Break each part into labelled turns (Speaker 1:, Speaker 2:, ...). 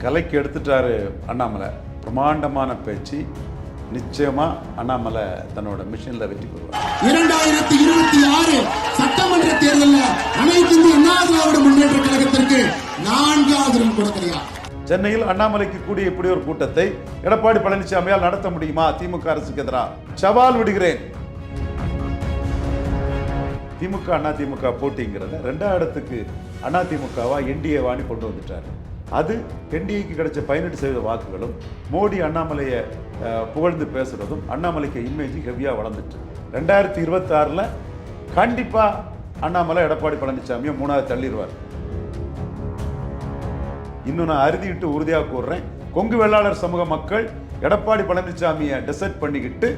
Speaker 1: கலைக்கு எடுத்துட்டாரு அண்ணாமலை. பிரமாண்டமான பேச்சு. நிச்சயமா அண்ணாமலை தன்னோட மிஷன்ல வெற்றி பெறுவார்.
Speaker 2: 2026 சட்டமன்ற தேர்தலில் அனைத்து இந்திய அண்ணா திராவிட முன்னேற்ற கழகத்திற்கு 4வது ரன் கொடுக்கிறார்.
Speaker 1: சென்னையில் அண்ணாமலைக்கு கூடிய இப்படி ஒரு கூட்டத்தை எடப்பாடி பழனிசாமியால் நடத்த முடியுமா? திமுக அரசுக்கு எதிராக சவால் விடுகிறேன். திமுக அதிமுக போட்டிங்கிறத 2வது இடத்துக்கு அதிமுகவா என்டிஏவானி கொண்டு வந்துட்டார். அது என்டிஏக்கு கிடைச்ச 18% வாக்குகளும் மோடி அண்ணாமலையை புகழ்ந்து பேசுறதும் அண்ணாமலைக்கு இமேஜ் ஹெவியாக வளர்ந்துட்டு 2026 கண்டிப்பா அண்ணாமலை எடப்பாடி பழனிசாமியை 3வது தள்ளிடுவார். இன்னும் நான் அறுதிட்டு உறுதியாக கூறுறேன், கொங்கு வெள்ளாளர் சமூக மக்கள் எடப்பாடி பழனிசாமியை டிசைட் பண்ணிக்கிட்டு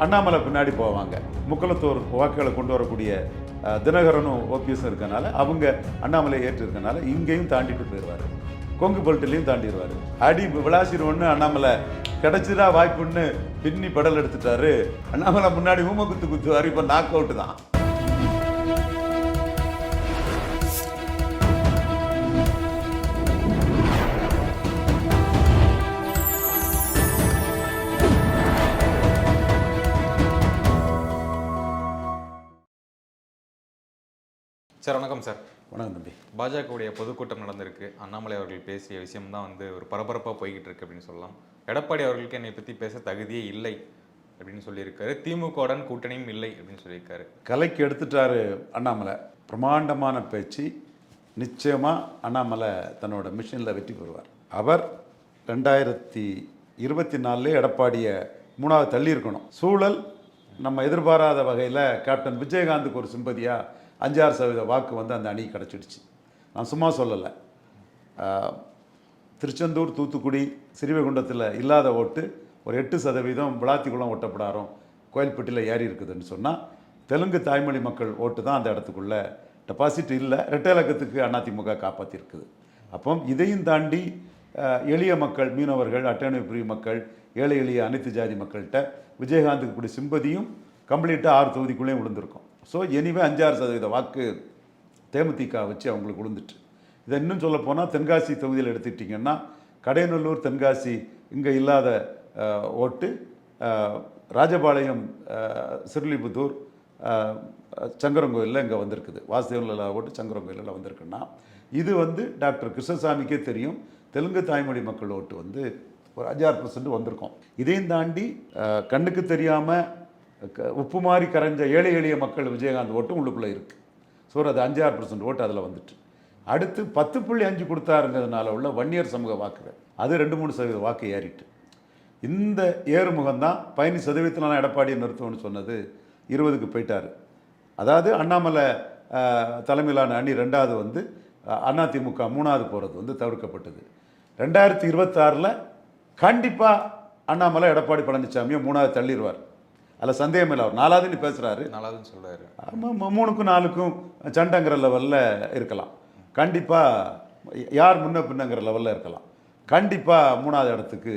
Speaker 1: அண்ணாமலை பின்னாடி போவாங்க. முக்குளத்தூர் வாக்குகளை கொண்டு வரக்கூடிய தினகரனும் ஓபிஎஸ் இருக்கனால அவங்க அண்ணாமலை ஏற்று இருக்கனால இங்கேயும் தாண்டிட்டு போயிடுவார். கொங்கு பெல்ட்லையும் தாண்டிடுவார். அடி விளாசிடுவோன்னு அண்ணாமலை கிடைச்சிடா வாய்ப்புன்னு பின்னி படல் எடுத்துட்டாரு. அண்ணாமலை முன்னாடி ஊம குத்துவார். இப்போ நாக் அவுட்டு தான்.
Speaker 3: சார் வணக்கம் சார்.
Speaker 1: வணக்கம் தம்பி.
Speaker 3: பாஜகவுடைய பொதுக்கூட்டம் நடந்திருக்கு. அண்ணாமலை அவர்கள் பேசிய விஷயம் தான் ஒரு பரபரப்பாக போய்கிட்டு இருக்கு அப்படின்னு சொல்லலாம். எடப்பாடி அவர்களுக்கு என்னை பற்றி பேச தகுதியே இல்லை அப்படின்னு சொல்லியிருக்காரு. திமுகவுடன் கூட்டணியும் இல்லை அப்படின்னு சொல்லியிருக்காரு.
Speaker 1: கலைக்கு எடுத்துட்டாரு அண்ணாமலை. பிரமாண்டமான பேச்சு. நிச்சயமா அண்ணாமலை தன்னோட மிஷனில் வெற்றி பெறுவார். அவர் 2024 எடப்பாடியை 3வது தள்ளி இருக்கணும். சூழல் நம்ம எதிர்பாராத வகையில் கேப்டன் விஜயகாந்துக்கு ஒரு சிம்பதியாக 5-6% வாக்கு அந்த அணிக்கு கிடச்சிடுச்சு. நான் சும்மா சொல்லலை. திருச்செந்தூர், தூத்துக்குடி, ஸ்ரீவைகுண்டத்தில் இல்லாத ஓட்டு ஒரு 8% விளாத்திக்குளம் ஒட்டப்படாரம் கோயில்பட்டியில் ஏறி இருக்குதுன்னு சொன்னால் தெலுங்கு தாய்மொழி மக்கள் ஓட்டு தான் அந்த இடத்துக்குள்ள டெபாசிட் இல்லை. இரட்டை இலக்கத்துக்கு அதிமுக காப்பாற்றிருக்குது. அப்போ இதையும் தாண்டி எளிய மக்கள், மீனவர்கள், அட்டவணை பிரிவு மக்கள், ஏழை எளிய அனைத்து ஜாதி மக்கள்கிட்ட விஜயகாந்துக்கு கூடிய சிம்பதியும் கம்ப்ளீட்டாக 6 தொகுதிக்குள்ளேயும் விழுந்திருக்கும். ஸோ எனிவே 5-6% வாக்கு தேமுதிக வச்சு அவங்களுக்கு விழுந்துட்டு. இதை இன்னும் சொல்லப்போனால் தென்காசி தொகுதியில் எடுத்துக்கிட்டிங்கன்னா கடையநல்லூர், தென்காசி இங்கே இல்லாத ஓட்டு ராஜபாளையம், சிறுலிபுத்தூர், சங்கரங்கோயிலில் இங்கே வந்திருக்குது. வாசுதேவனில் இல்லாத ஓட்டு சங்கரங்கோயிலில் வந்திருக்குன்னா இது டாக்டர் கிருஷ்ணசாமிக்கே தெரியும். தெலுங்கு தாய்மொழி மக்கள் ஓட்டு ஒரு 5-6% வந்திருக்கும். இதையும் தாண்டி கண்ணுக்கு தெரியாமல் உப்பு மாதிரி கரைஞ்ச ஏழை எளிய மக்கள் விஜயகாந்த் ஓட்டும் உள்ளுக்குள்ளே இருக்குது. ஸோ அது 5-6% ஓட்டு அதில் வந்துட்டு. அடுத்து 10.5 கொடுத்தாருங்கிறதுனால உள்ள வன்னியர் சமூக வாக்குகள் அது 2-3% வாக்கு ஏறிட்டு. இந்த ஏறுமுகம்தான் 15% எடப்பாடியை நிறுத்தணும்னு சொன்னது 20க்கு போயிட்டார். அதாவது அண்ணாமலை தலைமையிலான அணி 2வது அதிமுக 3வது போகிறது தவிர்க்கப்பட்டது. 2026 கண்டிப்பாக அண்ணாமலை எடப்பாடி பழனிசாமியை 3வது தள்ளிடுவார். அதில் சந்தேகம் இல்லை. அவர் 4வதுன்னு பேசுகிறாரு.
Speaker 3: 4வதுன்னு சொல்கிறாரு.
Speaker 1: ஆமாம், 3க்கும் 4க்கும் சண்டைங்கிற லெவலில் இருக்கலாம். கண்டிப்பாக யார் முன்ன பின்னங்கிற லெவலில் இருக்கலாம். கண்டிப்பாக 3வது இடத்துக்கு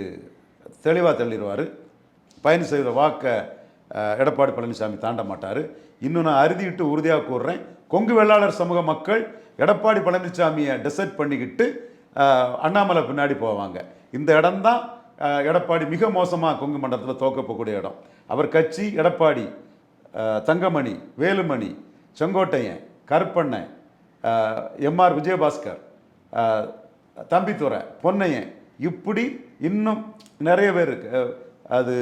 Speaker 1: தெளிவாக தள்ளிடுவார். 15% வாக்கை எடப்பாடி பழனிசாமி தாண்ட மாட்டார். இன்னும் நான் அறுதிட்டு உறுதியாக கூறுறேன், கொங்கு வெள்ளாளர் சமூக மக்கள் எடப்பாடி பழனிசாமியை டிசைட் பண்ணிக்கிட்டு அண்ணாமலை பின்னாடி போவாங்க. இந்த இடம்தான் எடப்பாடி மிக மோசமாக கொங்கு மண்டலத்தில் தோக்கப்படக்கூடிய இடம். அவர் கட்சி எடப்பாடி, தங்கமணி, வேலுமணி, செங்கோட்டையன், கருப்பண்ணன், எம்ஆர் விஜயபாஸ்கர், தம்பித்துறை, பொன்னையன், இப்படி இன்னும் நிறைய பேர், அது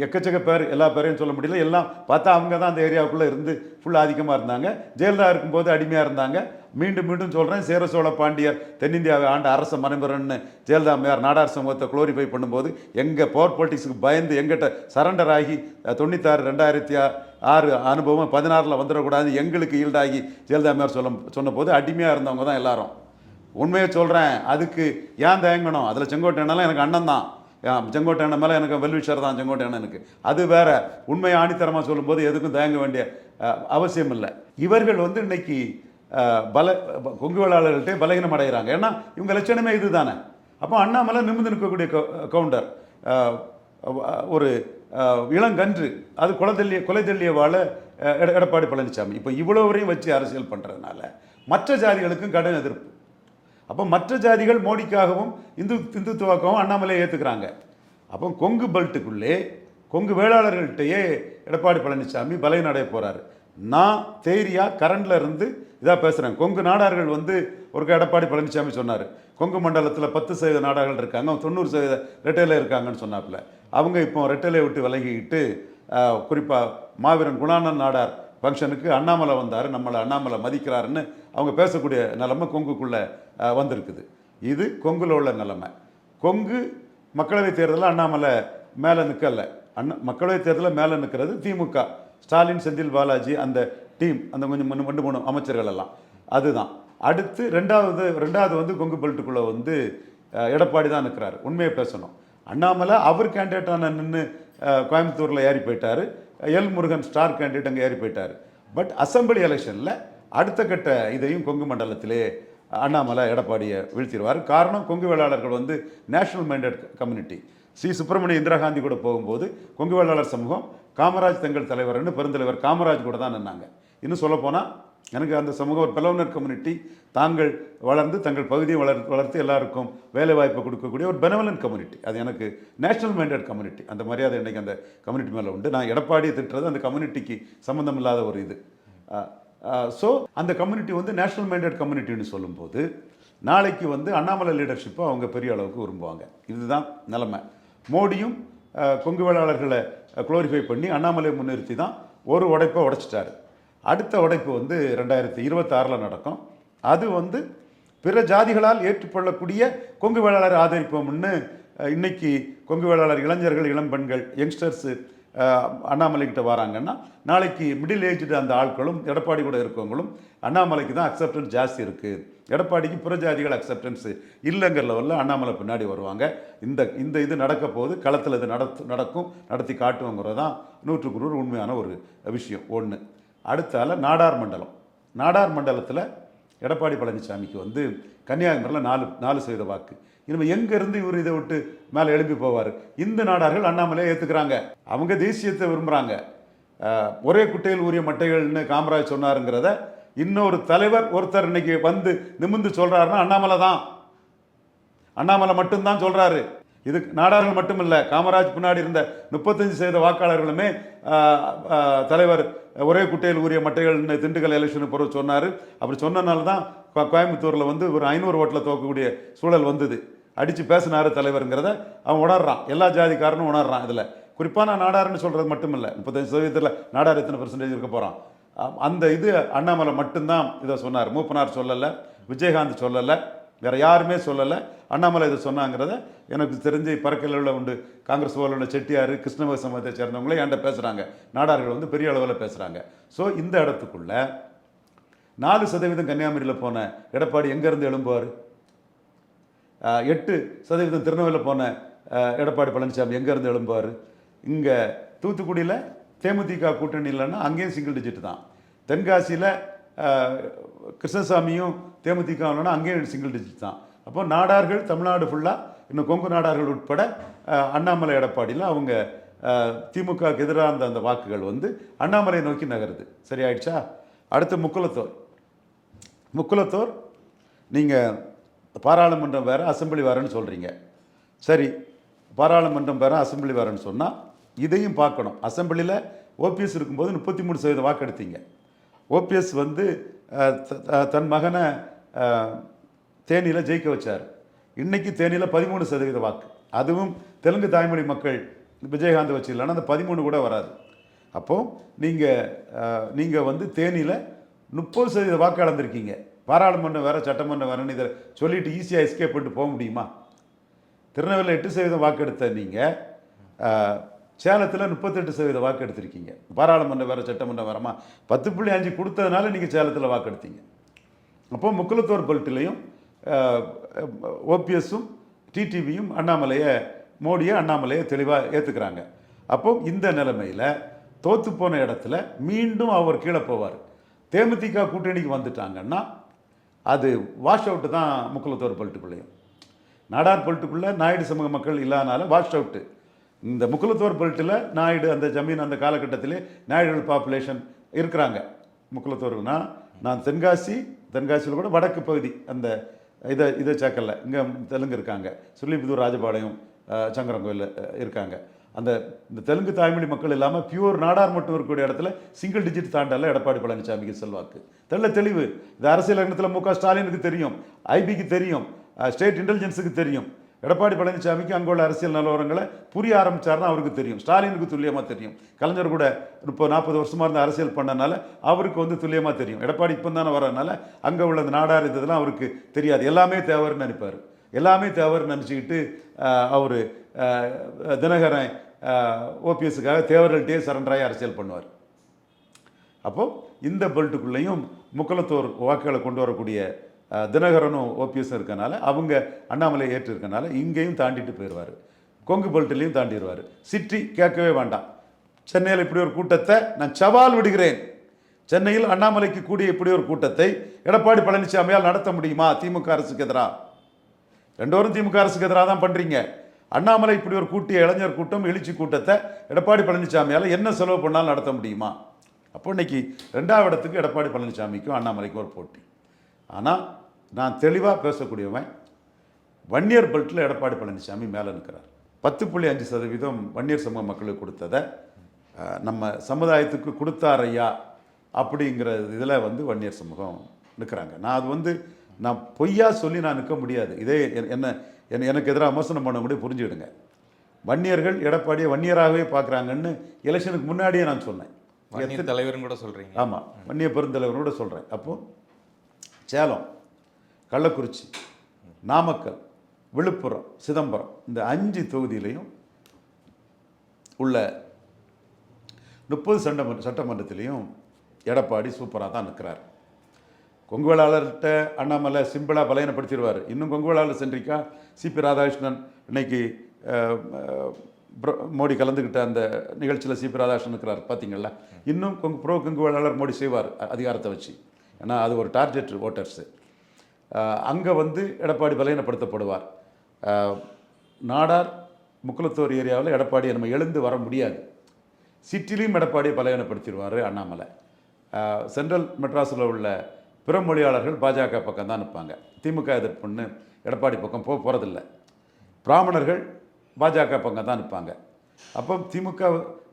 Speaker 1: எக்கச்சக்க பேர், எல்லா பேரையும் சொல்ல முடியல. எல்லாம் பார்த்தா அவங்க தான் அந்த ஏரியாவுக்குள்ளே இருந்து ஃபுல் ஆதிக்கமாக இருந்தாங்க. ஜெயலலிதா இருக்கும்போது அடிமையாக இருந்தாங்க. மீண்டும் மீண்டும் சொல்கிறேன், சேர சோழ பாண்டியர் தென்னிந்தியாவை ஆண்ட அரச மரபுன்னு ஜெயலலிதா அம்மையார் நாடார் சமூகத்தை குளோரிஃபை பண்ணும்போது எங்கள் பவர் பாலிட்டிக்ஸுக்கு பயந்து எங்கிட்ட சரண்டர் ஆகி 96 2006 அனுபவம் 16 வந்துடக்கூடாது எங்களுக்கு ஈல்டாகி ஜெயலலிதா அம்மையார் சொன்னபோது அடிமையாக இருந்தவங்க தான் எல்லாரும். உண்மையை சொல்கிறேன். அதுக்கு ஏன் தயங்கணும்? அதில் செங்கோட்டையனாலும் எனக்கு அண்ணன் தான். செங்கோட்டையன் மேலே எனக்கு வெல்விஷர் தான் செங்கோட்டையன் எனக்கு. அது வேற. உண்மையை ஆணித்தரமாக சொல்லும்போது எதுக்கும் தயங்க வேண்டிய அவசியம் இல்லை. இவர்கள் இன்னைக்கு கொங்கு வேளாளர்கள்ட்டே பலகீனம் அடைகிறாங்க. ஏன்னா இவங்க லட்சணமே இது தானே. அப்போ அண்ணாமலை நிமிர்ந்து நிற்கக்கூடிய கவுண்டர், ஒரு இளங்கன்று, அது கொலை தள்ளிய வாழ எடப்பாடி பழனிசாமி. இப்போ இவ்வளோ வரையும் வச்சு அரசியல் பண்ணுறதுனால மற்ற ஜாதிகளுக்கும் கடும் எதிர்ப்பு. அப்போ மற்ற ஜாதிகள் மோடிக்காகவும் இந்துத்துவாக்காகவும் அண்ணாமலையை ஏற்றுக்கிறாங்க. அப்போ கொங்கு பெல்ட்டுக்குள்ளே கொங்கு வேளாளர்கள்ட்டையே எடப்பாடி பழனிசாமி பலையனடைய போகிறாரு. நான் தேரியாக கரண்டில் இருந்து இதாக பேசுகிறேன். கொங்கு நாடார்கள் வந்து ஒரு எடப்பாடி பழனிசாமி சொன்னார், கொங்கு மண்டலத்தில் 10% நாடார்கள் இருக்காங்க, 90% ரெட்டையில் இருக்காங்கன்னு சொன்னாப்புல. அவங்க இப்போ ரெட்டையிலை விட்டு விலகிக்கிட்டு குறிப்பாக மாவீரன் குணானன் நாடார் ஃபங்க்ஷனுக்கு அண்ணாமலை வந்தார், நம்மளை அண்ணாமலை மதிக்கிறாருன்னு அவங்க பேசக்கூடிய நிலைமை கொங்குக்குள்ளே வந்திருக்குது. இது கொங்குல உள்ள நிலைமை. கொங்கு மக்களவைத் தேர்தலில் அண்ணாமலை மேலே நிற்கலை. மக்களவைத் தேர்தலில் மேலே நிற்கிறது திமுக, ஸ்டாலின், செந்தில் பாலாஜி, அந்த டீம், அந்த கொஞ்சம் 2-3 அமைச்சர்கள் எல்லாம். அதுதான் அடுத்து ரெண்டாவது வந்து கொங்கு பெல்ட்டுக்குள்ளே வந்து எடப்பாடி தான் நிற்கிறாரு. உண்மையை பேசணும். அண்ணாமலை அவர் கேண்டிடேட்டான நின்று கோயம்புத்தூரில் ஏறி போயிட்டார். எல் முருகன் ஸ்டார் கேண்டிடேட் அங்கே ஏறி போயிட்டார். பட் அசம்பிளி எலெக்ஷனில் அடுத்த கட்ட இதையும் கொங்கு மண்டலத்திலே அண்ணாமலை எடப்பாடியை வீழ்த்திடுவார். காரணம், கொங்கு வேளாளர்கள் வந்து national minded community. Shri Subramaniya Indira Gandhi கூட போகும்போது கொங்கு வேளாளர் சமூகம் காமராஜ் தங்கள் தலைவர்னு பெருந்தலைவர் காமராஜ் கூட தான் நின்னாங்க. இன்னும் சொல்லப்போனால் எனக்கு அந்த சமூகம் ஒரு பெலோனர் கம்யூனிட்டி. தாங்கள் வளர்ந்து தங்கள் பகுதியை வளர்த்து எல்லாருக்கும் வேலை வாய்ப்பை கொடுக்கக்கூடிய ஒரு பெனவலன்ட் கம்யூனிட்டி. அது எனக்கு நேஷனல் மைண்டட் கம்யூனிட்டி. அந்த மரியாதை இன்றைக்கி அந்த கம்யூனிட்டி மேலே உண்டு. நான் எடப்பாடியை திட்டுறது அந்த கம்யூனிட்டிக்கு சம்மந்தம் இல்லாத ஒரு இது. ஸோ அந்த கம்யூனிட்டி வந்து நேஷனல் மைண்டட் கம்யூனிட்டின்னு சொல்லும்போது நாளைக்கு வந்து அண்ணாமலை லீடர்ஷிப்பை அவங்க பெரிய அளவுக்கு விரும்புவாங்க. இதுதான் நிலைமை. மோடியும் கொங்கு வேளாளர்களை குளோரிஃபை பண்ணி அண்ணாமலை முன்னிறுத்தி தான் ஒரு உடைப்பை உடைச்சிட்டாரு. அடுத்த உடைப்பு வந்து 2026 நடக்கும். அது வந்து பிற ஜாதிகளால் ஏற்றுக்கொள்ளக்கூடிய கொங்கு வேளாளர் ஆதரிப்போம்னு இன்னைக்கு கொங்கு வேளாளர் இளைஞர்கள், இளம்பெண்கள், யங்ஸ்டர்ஸு அண்ணாமலைக்கிட்ட வராங்கன்னா நாளைக்கு மிடில் ஏஜ்டு அந்த ஆட்களும் எடப்பாடி கூட இருக்கவங்களும் அண்ணாமலைக்கு தான் அக்செப்டன்ஸ் ஜாஸ்தி இருக்குது, எடப்பாடிக்கு புற ஜாதிகள் அக்செப்டன்ஸு இல்லைங்கிற லெவலில் அண்ணாமலை பின்னாடி வருவாங்க. இந்த இது நடக்க போது களத்தில் இது நடக்கும், நடத்தி காட்டுவோங்கிறது தான் 100க்கு 100 உண்மையான ஒரு விஷயம். ஒன்று. அடுத்தால நாடார் மண்டலத்தில் எடப்பாடி பழனிசாமிக்கு வந்து கன்னியாகுமரியில் 4% வாக்கு. இனிமேல் எங்கேருந்து இவர் இதை விட்டு மேலே எழுப்பி போவார்? இந்த நாடார்கள் அண்ணாமலையை ஏற்றுக்கிறாங்க. அவங்க தேசியத்தை விரும்புகிறாங்க. ஒரே குட்டையில் ஊறிய மட்டைகள்னு காமராஜ் சொன்னாருங்கிறத இன்னொரு தலைவர் ஒருத்தர் இன்னைக்கு வந்து நிமிர்ந்து சொல்கிறாருன்னா அண்ணாமலை தான். அண்ணாமலை மட்டும்தான் சொல்கிறாரு. இது நாடார்கள் மட்டும் இல்லை, காமராஜ் பின்னாடி இருந்த 35% வாக்காளர்களுமே தலைவர் ஒரே குட்டையில் ஊறிய மட்டைகள்னு திண்டுக்கல் எலெக்ஷனுக்கு பிறகு சொன்னார். அப்படி சொன்னனால தான் கோயம்புத்தூரில் வந்து ஒரு 500 ஓட்டில் தோக்கக்கூடிய சூழல் வந்தது. அடித்து பேசினார் தலைவருங்கிறத அவன் உணர்றான். எல்லா ஜாதிக்காரனும் உணர்றான். இதில் குறிப்பாக நான் நாடாருன்னு சொல்கிறது மட்டும் இல்லை, 35% நாடார் எத்தனை % இருக்க போகிறான். அந்த இது அண்ணாமலை மட்டும்தான் இதை சொன்னார். மூப்பனார் சொல்லலை, விஜயகாந்த் சொல்லலை, வேறு யாருமே சொல்லலை. அண்ணாமலை இதை சொன்னாங்கிறத எனக்கு தெரிஞ்சு பறக்கலில் உண்டு காங்கிரஸ் உள்ள செட்டியார், கிருஷ்ணவ சமூகத்தை சேர்ந்தவங்களே என்கிட்ட பேசுகிறாங்க. நாடார்கள் வந்து பெரிய அளவில் பேசுகிறாங்க. ஸோ இந்த இடத்துக்குள்ள 4% கன்னியாகுமரியில் போன எடப்பாடி எங்கேருந்து எழும்புவார்? 8% திருநெல்வேலியில் போன எடப்பாடி பழனிசாமி எங்கேருந்து எழும்புவார்? இங்கே தூத்துக்குடியில் தேமுதிக கூட்டணி இல்லைன்னா அங்கேயும் சிங்கிள் டிஜிட் தான். தென்காசியில் கிருஷ்ணசாமியும் தேமுதிக இல்லைன்னா அங்கேயும் சிங்கிள் டிஜிட் தான். அப்போ நாடார்கள் தமிழ்நாடு ஃபுல்லாக, இன்னும் கொங்கு நாடார்கள் உட்பட அண்ணாமலை எடப்பாடியில் அவங்க திமுகவுக்கு எதிராக அந்த வாக்குகள் வந்து அண்ணாமலை நோக்கி நகருது. சரியாயிடுச்சா? அடுத்து முக்குலத்தோர் நீங்கள் பாராளுமன்றம் வேறு அசம்பிளி வேறுன்னு சொல்கிறீங்க. சரி, பாராளுமன்றம் வேறு அசம்பிளி வேறுன்னு சொன்னால் இதையும் பார்க்கணும். அசம்பிளியில் ஓபிஎஸ் இருக்கும்போது 33% வாக்கு எடுத்தீங்க. ஓபிஎஸ் வந்து தன் மகனை தேனியில் ஜெயிக்க வச்சார். இன்றைக்கி தேனியில் 13% வாக்கு. அதுவும் தெலுங்கு தாய்மொழி மக்கள் விஜயகாந்த் வச்சு இல்லைன்னா அந்த 13 கூட வராது. அப்போது நீங்கள் வந்து தேனியில் 30% வாக்கு இழந்திருக்கீங்க. பாராளுமன்றம் வேறு சட்டமன்றம் வேறுன்னு இதை சொல்லிவிட்டு ஈஸியாக எஸ்கேப் பண்ணிட்டு போக முடியுமா? திருநெல்வேலியில் 8% வாக்கு எடுத்த நீங்கள் சேலத்தில் 38% வாக்கு எடுத்திருக்கீங்க. பாராளுமன்றம் வேறு சட்டமன்றம் வேறமா 10.5 கொடுத்ததுனால நீங்கள் சேலத்தில் வாக்கு எடுத்தீங்க. அப்போது முக்குலத்தோர் பெல்ட்லேயும் ஓபிஎஸும் டிடிவியும் மோடியை தெளிவாக ஏற்றுக்கிறாங்க. அப்போது இந்த நிலைமையில் தோற்று போன இடத்துல மீண்டும் அவர் கீழே போவார். தேமுதிக கூட்டணிக்கு வந்துட்டாங்கன்னா அது வாஷ் அவுட்டு தான். முக்குலத்தோர் பெல்ட்டுக்குள்ளேயும் நாடார் பெல்ட்டுக்குள்ளே நாயுடு சமூக மக்கள் இல்லாதனால வாஷ் அவுட்டு. இந்த முக்குலத்தோர் பெல்ட்டில் நாயுடு அந்த ஜமீன் அந்த காலகட்டத்திலே நாயுடுகள் பாப்புலேஷன் இருக்கிறாங்க. முக்குலத்தோர்னா நான் தென்காசியில் கூட வடக்கு பகுதி அந்த இதை சேர்க்கல. இங்கே தெலுங்கு இருக்காங்க, சுள்ளிபுதூர் ராஜபாளையம் சங்கரங்கோயில் இருக்காங்க. இந்த தெலுங்கு தாய்மொழி மக்கள் இல்லாமல் பியூர் நாடார் மட்டும் இருக்கக்கூடிய இடத்துல சிங்கிள் டிஜிட் தாண்டல எடப்பாடி பழனிசாமிக்கு செல்வாக்கு தெளிவு. இது அரசியல் ரங்கத்தில் மு க ஸ்டாலினுக்கு தெரியும், ஐபிக்கு தெரியும், ஸ்டேட் இன்டெலிஜென்ஸுக்கு தெரியும். எடப்பாடி பழனிசாமிக்கு அங்குள்ள அரசியல் நிலவரங்களை புரிய ஆரம்பித்தார்னா அவருக்கு தெரியும். ஸ்டாலினுக்கு துல்லியமாக தெரியும். கலைஞர் கூட 30-40 வருஷமாக இருந்த அரசியல் பண்ணனால அவருக்கு வந்து துல்லியமாக தெரியும். எடப்பாடி இப்போ தானே வரனால அங்கே உள்ள நாடார் இதெல்லாம் அவருக்கு தெரியாது. எல்லாமே தேவைன்னு நினைப்பார். எல்லாமே தேவைன்னு நினச்சிக்கிட்டு அவர் தினகரன் ஓபிஎஸ்ஸுக்காக தேவர்கள்ட்டே சரண்டராகி அரசியல் பண்ணுவார். அப்போது இந்த பெல்ட்டுக்குள்ளேயும் முக்கலத்தோர் வாக்குகளை கொண்டு வரக்கூடிய தினகரனும் ஓபிஎஸ் இருக்கனால அவங்க அண்ணாமலை ஏற்று இருக்கனால இங்கேயும் தாண்டிட்டு போயிடுவார். கொங்கு பெல்ட்லேயும் தாண்டிடுவார். சிட்டி கேட்கவே வேண்டாம். சென்னையில் இப்படி ஒரு கூட்டத்தை நான் சவால் விடுகிறேன். சென்னையில் அண்ணாமலைக்கு கூடிய இப்படி ஒரு கூட்டத்தை எடப்பாடி பழனிசாமியால் நடத்த முடியுமா? திமுக அரசுக்கு எதிராக 2 வாரம் திமுக அரசுக்கு எதிராக தான் பண்ணுறீங்க. அண்ணாமலை இப்படி ஒரு கூட்டிய இளைஞர் கூட்டம், எழுச்சி கூட்டத்தை எடப்பாடி பழனிசாமியால் என்ன செலவு பண்ணாலும் நடத்த முடியுமா? அப்போ இன்னைக்கு 2வது இடத்துக்கு எடப்பாடி பழனிசாமிக்கும் அண்ணாமலைக்கும் ஒரு போட்டி. ஆனால் நான் தெளிவாக பேசக்கூடியவன், வன்னியர் பெல்ட்டில் எடப்பாடி பழனிசாமி மேலே நிற்கிறார். 10.5% வன்னியர் சமூக மக்களுக்கு கொடுத்ததை நம்ம சமுதாயத்துக்கு கொடுத்தார் ஐயா அப்படிங்கிற இதில் வந்து வன்னியர் சமூகம் நிற்கிறாங்க. நான் பொய்யா சொல்லி நான் நிற்க முடியாது. இதே எனக்கு எதிராக விமர்சனம் பண்ண முடியும், புரிஞ்சுக்கிடுங்க. வன்னியர்கள் எடப்பாடியை வன்னியராகவே பார்க்குறாங்கன்னு எலெக்ஷனுக்கு முன்னாடியே நான் சொன்னேன்.
Speaker 3: தலைவரும் கூட சொல்கிறீங்க.
Speaker 1: ஆமாம், வன்னிய பெருந்தலைவரும் கூட சொல்கிறேன். அப்போது சேலம், கள்ளக்குறிச்சி, நாமக்கல், விழுப்புரம், சிதம்பரம் இந்த 5 தொகுதியிலையும் உள்ள 30 சட்டமன்றத்திலையும் எடப்பாடி சூப்பராக தான் நிற்கிறார். கொங்கு வேளாளர்கிட்ட அண்ணாமலை சிம்பிளாக பலையனப்படுத்திடுவார். இன்னும் கொங்கு வேளாளர் சென்றிக்கா சிபி ராதாகிருஷ்ணன் இன்னைக்கு மோடி கலந்துக்கிட்ட அந்த நிகழ்ச்சியில் சிபி ராதாகிருஷ்ணன் இருக்கிறார் பார்த்தீங்களா. இன்னும் கொங்கு வேளாளர் மோடி செய்வார் அதிகாரத்தை வச்சு. ஏன்னா அது ஒரு டார்கெட் ஓட்டர்ஸு. அங்கே வந்து எடப்பாடி பலையனப்படுத்தப்படுவார். நாடார் முக்குளத்தூர் ஏரியாவில் எடப்பாடியை நம்ம எழுந்து வர முடியாது. சிட்டிலையும் எடப்பாடியை பலையனப்படுத்திடுவார் அண்ணாமலை. சென்ட்ரல் மெட்ராஸில் உள்ள பிற மொழியாளர்கள் பாஜக பக்கம் தான் நிற்பாங்க. திமுக எதிர்ப்புன்னு எடப்பாடி பக்கம் போகிறதில்ல. பிராமணர்கள் பாஜக பக்கம் தான் நிற்பாங்க. அப்போ திமுக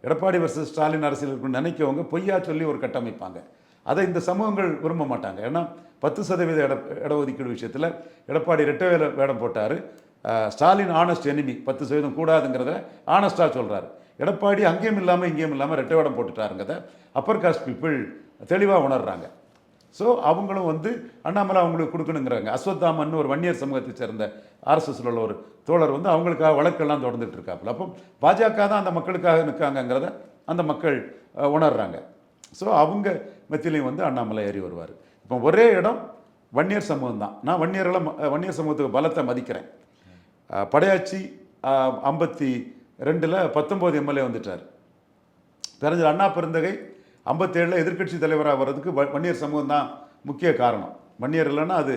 Speaker 1: எடப்பாடி வர்சஸ் ஸ்டாலின் அரசியல் இருக்குன்னு நினைக்கவங்க பொய்யா சொல்லி ஒரு கட்டமைப்பாங்க. அதை இந்த சமூகங்கள் விரும்ப மாட்டாங்க. ஏன்னா 10% இடஒதுக்கீடு விஷயத்தில் எடப்பாடி ரெட்டை வேடம் போட்டார். ஸ்டாலின் ஆனஸ்ட் எனிமி, 10% கூடாதுங்கிறத ஆனஸ்டாக சொல்கிறார். எடப்பாடி அங்கேயும் இல்லாமல் இங்கேயும் இல்லாமல் ரெட்டை வேடம் போட்டுட்டாருங்கிறத அப்பர் காஸ்ட் பீப்புள் தெளிவாக உணர்றாங்க. ஸோ அவங்களும் வந்து அண்ணாமலை அவங்களுக்கு கொடுக்கணுங்கிறாங்க. அஸ்வத்தாமன் ஒரு வன்னியர் சமூகத்தை சேர்ந்த ஆர்எஸ்எஸ்ல உள்ள ஒரு தோழர் வந்து அவங்களுக்காக வழக்கெல்லாம் தொடர்ந்துட்டு இருக்காப்புல. அப்போ பாஜக தான் அந்த மக்களுக்காக நிற்காங்கங்கிறத அந்த மக்கள் உணர்றாங்க. ஸோ அவங்க மத்தியிலையும் வந்து அண்ணாமலை ஏறி வருவார். இப்போ ஒரே இடம் வன்னியர் சமூகம் தான். நான் வன்னியர் சமூகத்துக்கு பலத்தை மதிக்கிறேன். படையாச்சி 52ல் 19 எம்எல்ஏ வந்துட்டார். பெருஞ்சர் அண்ணா பெருந்தகை 57ல் எதிர்க்கட்சி தலைவராக வர்றதுக்கு வன்னியர் சமூகம் தான் முக்கிய காரணம். வன்னியர் இல்லைன்னா அது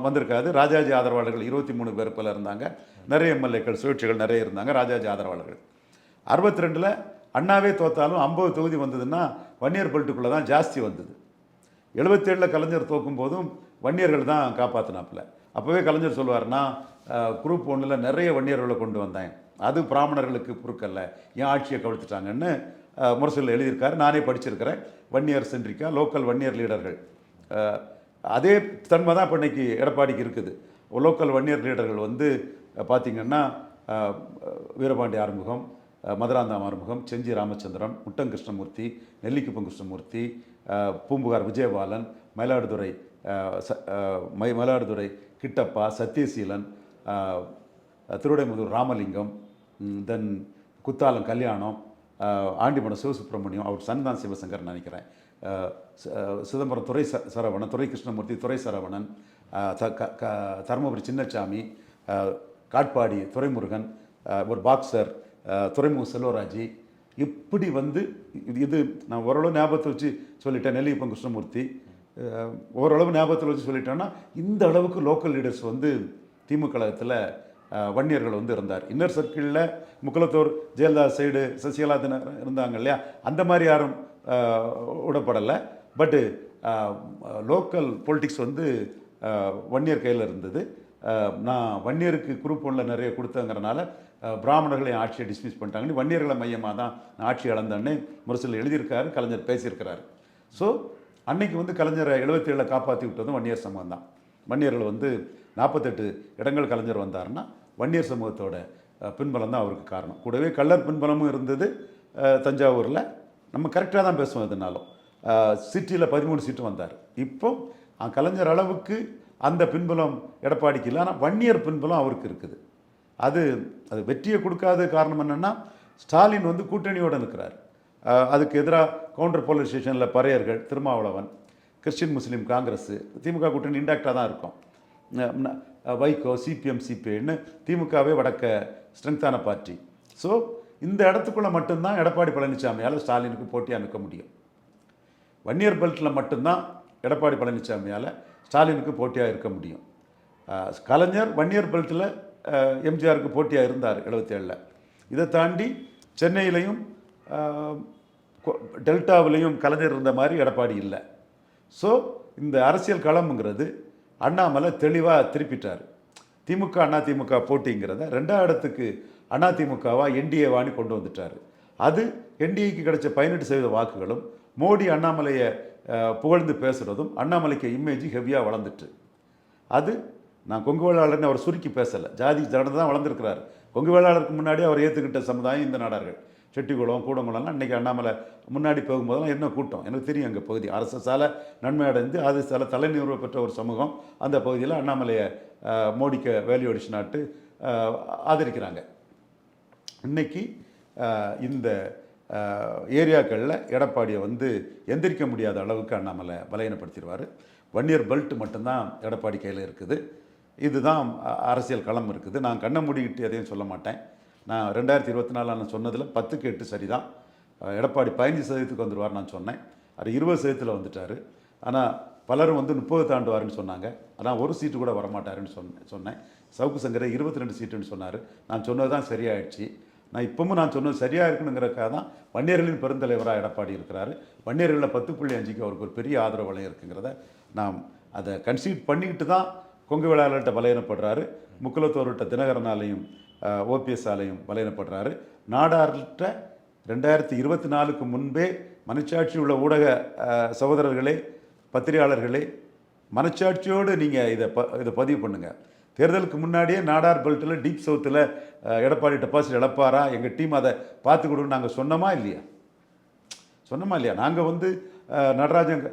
Speaker 1: வந்திருக்காது. ராஜாஜி ஆதரவாளர்கள் 23 பேர் போல இருந்தாங்க. நிறைய எம்எல்ஏக்கள் சுழற்சிகள் நிறைய இருந்தாங்க ராஜாஜி ஆதரவாளர்கள். 62ல் அண்ணாவே தோத்தாலும் 50 தொகுதி வந்ததுன்னா வன்னியர் பெல்ட்டுக்குள்ளே தான் ஜாஸ்தி வந்தது. 77ல் கலைஞர் தோக்கும் போதும் வன்னியர்கள் தான் காப்பாற்றினாப்புல. அப்போவே கலைஞர் சொல்லுவார்னா, குரூப் 1ல் நிறைய வன்னியர்களை கொண்டு வந்தேன், அது பிராமணர்களுக்கு பொறுக்கல்ல, ஏன் ஆட்சியை கவிழ்த்துட்டாங்கன்னு முரசொலியில் எழுதியிருக்காரு. நானே படிச்சிருக்கிறேன். வன்னியர் சென்றிக்கா லோக்கல் வன்னியர் லீடர்கள் அதே தன்மை தான் இப்போ இன்னைக்கு எடப்பாடிக்கு இருக்குது. லோக்கல் வன்னியர் லீடர்கள் வந்து பார்த்திங்கன்னா வீரபாண்டி ஆறுமுகம், மதுராந்தாம் ஆறுமுகம், செஞ்சி ராமச்சந்திரன், முட்டம் கிருஷ்ணமூர்த்தி, நெல்லிக்குப்பம் கிருஷ்ணமூர்த்தி, பூம்புகார் விஜயபாலன், மயிலாடுதுறை கிட்டப்பா, சத்யசீலன், திருவிடைமுதூர் ராமலிங்கம், தென் குத்தாலம் கல்யாணம், ஆண்டிமடம் சிவசுப்ரமணியம், அவர் சன்தான் சிவசங்கர் நினைக்கிறேன், சிதம்பரம் சரவணன், துரை கிருஷ்ணமூர்த்தி, துரை சரவணன், தருமபுரி சின்னசாமி, காட்பாடி துரைமுருகன், ஒரு பாக்ஸர் துறைமுக செல்வராஜி, இப்படி வந்து இது நான் ஓரளவு ஞாபகத்தை வச்சு சொல்லிட்டேன். நெல்லியப்பன் கிருஷ்ணமூர்த்தி ஓரளவு ஞாபகத்தில் வச்சு சொல்லிட்டேன்னா இந்த அளவுக்கு லோக்கல் லீடர்ஸ் வந்து திமுக கழகத்தில் வன்னியர்கள் வந்து இருந்தார். இன்னர் சர்க்கிளில் முக்குளத்தூர் ஜெயலலிதா சைடு சசிகலா இருந்தாங்க இல்லையா, அந்த மாதிரி யாரும் விடப்படலை. பட்டு லோக்கல் பொலிட்டிக்ஸ் வந்து வன்னியர் கையில் இருந்தது. நான் வன்னியருக்கு குரூப் ஒன்றில் நிறைய கொடுத்தங்கிறனால பிராமணர்களை ஆட்சியை டிஸ்மிஸ் பண்ணிட்டாங்கன்னு வன்னியர்களை மையமாக தான் நான் ஆட்சி இழந்தேன்னு முரசில் எழுதியிருக்காரு, கலைஞர் பேசியிருக்கிறாரு. ஸோ அன்னைக்கு வந்து கலைஞரை 77 காப்பாற்றி விட்டதும் வன்னியர் சமூகம் தான். வன்னியர்கள் வந்து 48 இடங்கள் கலைஞர் வந்தாருன்னா வன்னியர் சமூகத்தோட பின்பலம் தான் அவருக்கு காரணம். கூடவே கள்ளர் பின்பலமும் இருந்தது தஞ்சாவூரில். நம்ம கரெக்டாக தான் பேசுவோம். எதுனாலும் சிட்டியில் 13 சீட்டு வந்தார். இப்போ கலைஞர் அளவுக்கு அந்த பின்பலம் எடப்பாடிக்கு இல்லை, ஆனால் வன்னியர் பின்பலம் அவருக்கு இருக்குது. அது வெற்றியை கொடுக்காத காரணம் என்னென்னா, ஸ்டாலின் வந்து கூட்டணியோடு இருக்கிறார். அதுக்கு எதிராக கவுண்டர் போலரைசேஷனில் பறையர்கள், திருமாவளவன், கிறிஸ்டின் முஸ்லீம், காங்கிரஸ், திமுக கூட்டணி இன்டாக்டாக தான் இருக்கும். வைகோ, சிபிஎம், சிபிஐன்னு திமுகவே வடக்க ஸ்ட்ரென்த்தான பார்ட்டி. ஸோ இந்த இடத்துக்குள்ளே மட்டும்தான் எடப்பாடி பழனிசாமியால் ஸ்டாலினுக்கு போட்டியாக நிற்க முடியும். வன்னியர் பெல்ட்டில் மட்டும்தான் எடப்பாடி பழனிசாமியால் ஸ்டாலினுக்கு போட்டியாக இருக்க முடியும். கலைஞர் வன்னியர் பெல்ட்டில் எம்ஜிஆருக்கு போட்டியாக இருந்தார் 77. இதை தாண்டி சென்னையிலையும் டெல்டாவிலையும் கலைஞர் இருந்த மாதிரி எடப்பாடி இல்லை. ஸோ இந்த அரசியல் களம்ங்கிறது அண்ணாமலை தெளிவாக திருப்பிட்டார். திமுக அதிமுக போட்டிங்கிறத 2ஆம் இடத்துக்கு அதிமுகவா என்டிஏவான்னு கொண்டு வந்துட்டார். அது என்டிஏக்கு கிடைச்ச 18% வாக்குகளும் மோடி அண்ணாமலையை புகழ்ந்து பேசுகிறதும் அண்ணாமலைக்கு இமேஜ் ஹெவியாக வளர்ந்துட்டு. அது நான் கொங்கு வேளாளர்னு அவர் சுருக்கி பேசலை, ஜாதி ஜனதை தான் வளர்ந்துருக்கிறார். கொங்கு வேளாளருக்கு முன்னாடி அவர் ஏற்றுக்கிட்ட சமுதாயம் இந்த நாடார்கள். செட்டிக்குளம், கூடங்குளம்லாம் இன்றைக்கி அண்ணாமலை முன்னாடி போகும்போதெல்லாம் என்ன கூட்டம் எனக்கு தெரியும். எங்கள் பகுதி அரசால் நன்மை அடைந்து அரசால் தலைநிறுவ பெற்ற ஒரு சமூகம். அந்த பகுதியில் அண்ணாமலையை மோடிக்கு வேல்யூ அடிஷனாட்டு ஆதரிக்கிறாங்க. இன்றைக்கி இந்த ஏரியாக்களில் எடப்பாடியை வந்து எந்திரிக்க முடியாத அளவுக்கு அண்ணாமலை பலகீனப்படுத்திடுவார். வன்னியர் பெல்ட் மட்டும்தான் எடப்பாடி கையில் இருக்குது. இதுதான் அரசியல் களம் இருக்குது. நான் கண்ணை மூடிக்கிட்டு எதையும் சொல்ல மாட்டேன். நான் 2024 நான் சொன்னதில் 10க்கு 8 சரி தான். எடப்பாடி 15% வந்துடுவார் நான் சொன்னேன். அது 20% வந்துட்டார். ஆனால் பலரும் வந்து 30 தாண்டுவாருன்னு சொன்னாங்க. ஆனால் ஒரு சீட்டு கூட வரமாட்டாருன்னு சொன்னேன். சவுக்கு சங்கரை 22 சீட்டுன்னு சொன்னார். நான் சொன்னது தான் சரியாயிடுச்சு. நான் இப்பவும் நான் சொன்னது சரியாக இருக்கணுங்கிறக்காக தான் வன்னியர்களின் பெருந்தலைவராக எடப்பாடி இருக்கிறாரு. வன்னியர்களில் 10.5க்கு அவருக்கு ஒரு பெரிய ஆதரவு வளையம் இருக்குங்கிறத நாம் அதை கன்சீட் பண்ணிக்கிட்டு தான் கொங்கு வேளாளர்கிட்ட பலையனப்படுறாரு. முக்குலத்தோர்கிட்ட தினகரனாலையும் ஓபிஎஸ் ஆலையும் பலையனப்படுறாரு. நாடார்கிட்ட 2024க்கு முன்பே மனச்சாட்சி உள்ள ஊடக சகோதரர்களே, பத்திரிகையாளர்களே, மனச்சாட்சியோடு நீங்கள் இதை பதிவு பண்ணுங்கள். தேர்தலுக்கு முன்னாடியே நாடார் பெல்ட்டில் டீப் சவுத்தில் எடப்பாடி டெபாசிட் இழப்பாரா, எங்கள் டீம் அதை பார்த்துக்கிடுன்னு நாங்கள் சொன்னோமா இல்லையா? நாங்கள் வந்து நடராஜன்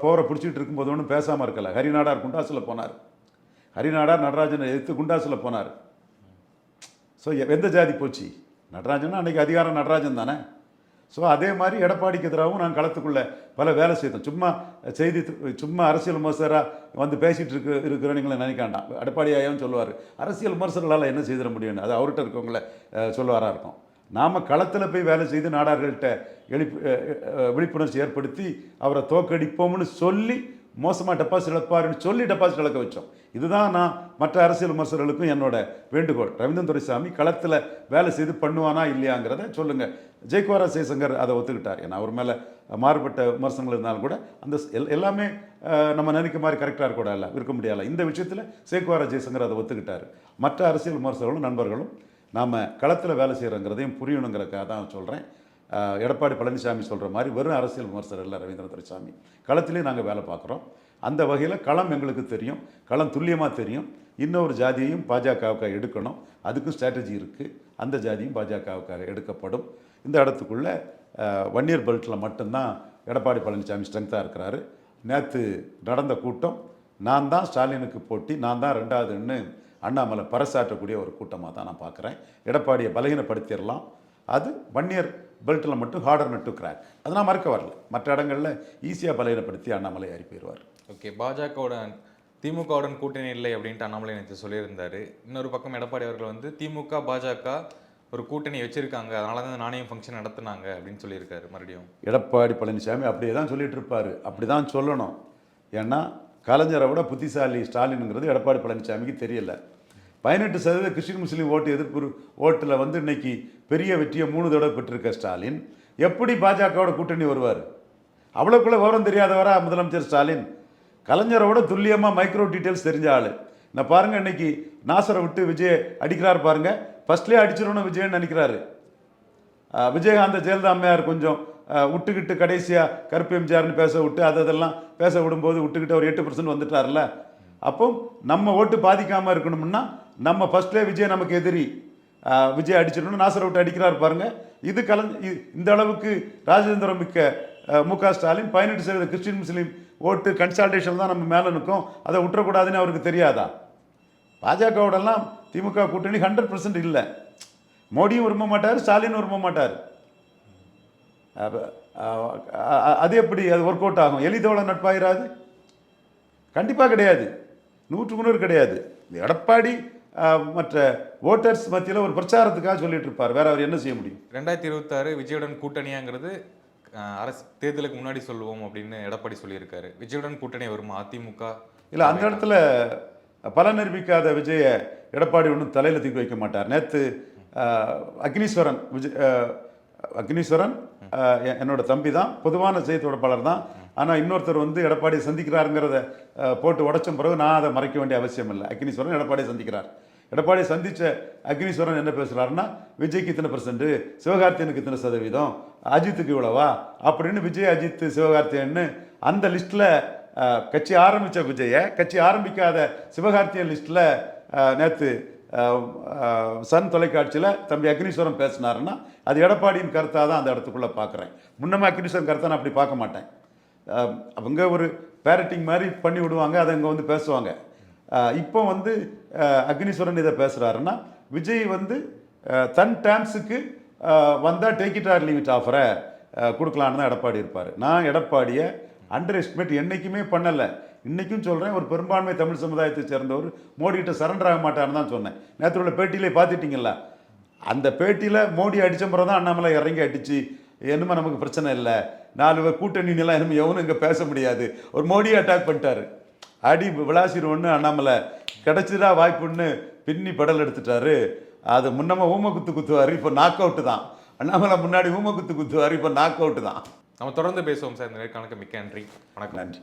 Speaker 1: பவரை பிடிச்சிட்டு இருக்கும்போது ஒன்றும் பேசாமல் இருக்கல. ஹரிநாடார் குண்டாசில் போனார். ஹரிநாடார் நடராஜனை எதிர்த்து குண்டாசில் போனார். ஸோ எந்த ஜாதி போச்சு? நடராஜன்னா அன்றைக்கி அதிகாரம் நடராஜன் தானே. ஸோ அதே மாதிரி எடப்பாடிக்கு எதிராகவும் நான் களத்துக்குள்ளே பல வேலை செய்தோம். சும்மா அரசியல் விமர்சகராக வந்து பேசிகிட்டு இருக்கிறவங்களை நினைக்காண்டாம். எடப்பாடி ஐயாவும் சொல்லுவார், அரசியல் விமர்சகர்களால் என்ன செய்திட முடியும்னு. அது அவர்கிட்ட இருக்கவங்கள சொல்லுவாராக இருக்கும். நாம் களத்தில் போய் வேலை செய்து நாடார்கள்ட்ட விழிப்புணர்ச்சி ஏற்படுத்தி அவரை தோக்கடிப்போம்னு சொல்லி மோசமாக டெபாசிட் இழப்பாருன்னு சொல்லி டெபாசிட் இழக்க வச்சோம். இதுதான் நான் மற்ற அரசியல் விமர்சகர்களுக்கும் என்னோட வேண்டுகோள். ரவீந்திரன் துரைசாமி களத்தில் வேலை செய்து பண்ணுவானா இல்லையாங்கிறத சொல்லுங்கள். ஜெயக்குமார ஜெயசங்கர் அதை ஒத்துக்கிட்டார். ஏன்னா அவர் மேலே மாறுபட்ட விமர்சனங்கள் இருந்தாலும் கூட அந்த எல்லாமே நம்ம நினைக்க மாதிரி கரெக்டாக இருக்க முடியல. இந்த விஷயத்தில் ஜெயக்குமார ஜெயசங்கர் அதை ஒத்துக்கிட்டார். மற்ற அரசியல் விமர்சகர்களும் நண்பர்களும் நாம் களத்தில் வேலை செய்கிறோங்கிறதையும் புரியணுங்கிறதுக்காக தான் சொல்கிறேன். எடப்பாடி பழனிசாமி சொல்கிற மாதிரி வெறும் அரசியல் விமர்சகர் இல்லை ரவீந்திரன் துரைசாமி. களத்திலே நாங்கள் வேலை பார்க்குறோம். அந்த வகையில் களம் எங்களுக்கு தெரியும், களம் துல்லியமாக தெரியும். இன்னொரு ஜாதியையும் பாஜகவுக்காக எடுக்கணும், அதுக்கும் ஸ்ட்ராட்டஜி இருக்குது. அந்த ஜாதியும் பாஜகவுக்காக எடுக்கப்படும். இந்த இடத்துக்குள்ளே வன்னியர் பெல்ட்டில் மட்டும்தான் எடப்பாடி பழனிசாமி ஸ்ட்ரென்த்தாக இருக்கிறாரு. நேற்று நடந்த கூட்டம் நான் தான் ஸ்டாலினுக்கு போட்டி, நான் தான் 2வதுன்னு அண்ணாமலை பறைசாற்றக்கூடிய ஒரு கூட்டமாக தான் நான் பார்க்குறேன். எடப்பாடியை பலகீனப்படுத்திடலாம். அது வன்னியர் பெல்ட்டில் மட்டும் ஹார்டர் நட் டு கிராக். அதெல்லாம் மறக்க வரல. மற்ற இடங்களில் ஈஸியாக பலகீனப்படுத்தி அண்ணாமலை ஏறி போயிடுவார்.
Speaker 3: ஓகே, பாஜகவுடன் திமுகவுடன் கூட்டணி இல்லை அப்படின்ட்டு அண்ணாமலை நேற்று சொல்லியிருந்தார். இன்னொரு பக்கம் எடப்பாடி அவர்கள் வந்து திமுக பாஜக ஒரு கூட்டணி வச்சுருக்காங்க, அதனால தான் நாணயம் ஃபங்க்ஷன் நடத்துனாங்க அப்படின்னு சொல்லியிருக்காரு. மறுபடியும் எடப்பாடி
Speaker 1: பழனிசாமி அப்படியே தான் சொல்லிட்டு இருப்பார். அப்படி தான் சொல்லணும். ஏன்னா கலைஞரை விட புத்திசாலி ஸ்டாலினுங்கிறது எடப்பாடி பழனிசாமிக்கு தெரியல. 18% கிறிஸ்டின் முஸ்லீம் ஓட்டு எதிர்ப்பு ஓட்டில் வந்து இன்னைக்கு பெரிய வெற்றியை 3 தடவை பெற்றிருக்க ஸ்டாலின் எப்படி பாஜகவோட கூட்டணி வருவார்? அவ்வளோக்குள்ள விவரம் தெரியாதவரா முதலமைச்சர் ஸ்டாலின்? கலைஞரோட துல்லியமாக மைக்ரோ டீட்டெயில்ஸ் தெரிஞ்ச ஆள். நான் பாருங்கள் இன்னைக்கு நாசரை விட்டு விஜய் அடிக்கிறார் பாருங்கள், ஃபர்ஸ்ட்லேயே அடிச்சிடணும் விஜயன்னு நினைக்கிறாரு. விஜயகாந்த ஜெயலலிதா அம்மையார் கொஞ்சம் விட்டுக்கிட்டு கடைசியாக கருப்பு எம்ஜிஆர்னு பேச விட்டு அதெல்லாம் பேச விடும்போது விட்டுக்கிட்டு ஒரு 8% வந்துட்டார்ல. அப்போ நம்ம ஓட்டு பாதிக்காமல் இருக்கணும்னா நம்ம ஃபர்ஸ்ட்லேயே விஜய் நமக்கு எதிரி, விஜய் அடிச்சிடணும், நாசரை விட்டு அடிக்கிறார் பாருங்க. இது இந்த அளவுக்கு ராஜேந்திரம் மிக்க மு.க. ஸ்டாலின் 18% கிறிஸ்டின் முஸ்லீம் ஓட்டு கன்சால்டேஷன் தான் நம்ம மேலே நிற்கும், அதை விட்டுறக்கூடாதுன்னு அவருக்கு தெரியாதா? பாஜகவோடெல்லாம் திமுக கூட்டணி 100% இல்லை. மோடியும் விரும்ப மாட்டார், ஸ்டாலினும் விரும்ப மாட்டார். அது எப்படி அது ஒர்க் அவுட் ஆகும்? எளிதோட நட்பாயிராது? கண்டிப்பாக கிடையாது, 100% கிடையாது. எடப்பாடி மற்ற ஓட்டர்ஸ் மத்தியில் ஒரு பிரச்சாரத்துக்காக சொல்லிட்டு இருப்பார், வேற அவர் என்ன செய்ய முடியும்?
Speaker 3: 2026 விஜயுடன் கூட்டணியாங்கிறது அரசு தேர்தலுக்கு முன்னாடி சொல்லுவோம் அப்படின்னு எடப்பாடி சொல்லியிருக்காரு. விஜயுடன் கூட்டணி வருமா அதிமுக?
Speaker 1: இல்லை, அந்த இடத்துல பல நிரூபிக்காத விஜய எடப்பாடி ஒன்றும் தலையில் தூக்கி வைக்க மாட்டார். நேற்று அக்னீஸ்வரன் என்னோட தம்பி தான், பொதுவான செய்தி தொடர்பாளர் தான். ஆனால் இன்னொருத்தர் வந்து எடப்பாடியை சந்திக்கிறாருங்கிறத போட்டு உடைச்ச பிறகு நான் அதை மறைக்க வேண்டிய அவசியம் இல்லை. அக்னீஸ்வரன் எடப்பாடியை சந்திக்கிறார். எடப்பாடியை சந்தித்த அக்னீஸ்வரன் என்ன பேசுகிறாருன்னா, விஜய்க்கு இத்தனை %, சிவகார்த்தியனுக்கு இத்தனை %, அஜித்துக்கு இவ்வளவா அப்படின்னு விஜய், அஜித், சிவகார்த்தியன்னு அந்த லிஸ்ட்டில் கட்சி ஆரம்பித்த விஜயை கட்சி ஆரம்பிக்காத சிவகார்த்தியன் லிஸ்ட்டில் நேற்று சன் தொலைக்காட்சியில் தம்பி அக்னீஸ்வரன் பேசினாருன்னா அது எடப்பாடியின் கருத்தாக தான் அந்த இடத்துக்குள்ளே பார்க்குறேன். முன்னமே அக்னீஸ்வரன் கருத்தை நான் அப்படி பார்க்க மாட்டேன். அவங்க ஒரு பேரட்டிங் மாதிரி பண்ணி விடுவாங்க, அதை இங்கே வந்து பேசுவாங்க. இப்போ வந்து அக்னீஸ்வரன் இதை பேசுகிறாருன்னா விஜய் வந்து தன் டேம்ஸுக்கு வந்தால் take it or leave it ஆஃபரை கொடுக்கலான்னு தான் எடப்பாடி இருப்பார். நான் எடப்பாடியை அண்டர் எஸ்டிமேட் என்றைக்குமே பண்ணலை. இன்றைக்கும் சொல்கிறேன், ஒரு பெரும்பான்மை தமிழ் சமுதாயத்தை சேர்ந்தவர் மோடிகிட்ட சரண்டர் ஆக மாட்டார்னு தான் சொன்னேன். நேற்று உள்ள பேட்டியிலே பார்த்துட்டிங்கள, அந்த பேட்டியில் மோடி அடித்த பிறகு தான் அண்ணாமலை இறங்கி அடித்து என்னமோ நமக்கு பிரச்சனை இல்லை, 4 பேர் கூட்டணிலாம் என்னமோ எவனும் இங்கே பேச முடியாது, ஒரு மோடியை அட்டாக் பண்ணிட்டாரு. அடி விளாசிடுவோன்னு அண்ணாமலை கிடச்சிதா வாய்ப்புன்னு பின்னி படல் எடுத்துட்டாரு. அது முன்னமாக ஊமை குத்துவார், இப்போ நாக் அவுட்டு தான். அண்ணாமலை முன்னாடி ஊமை குத்துவார், இப்போ நாக் அவுட்டு தான்.
Speaker 3: நம்ம தொடர்ந்து பேசுவோம் சார். இந்த நேர்காணலுக்கு மிக்க நன்றி. வணக்கம்.
Speaker 1: நன்றி.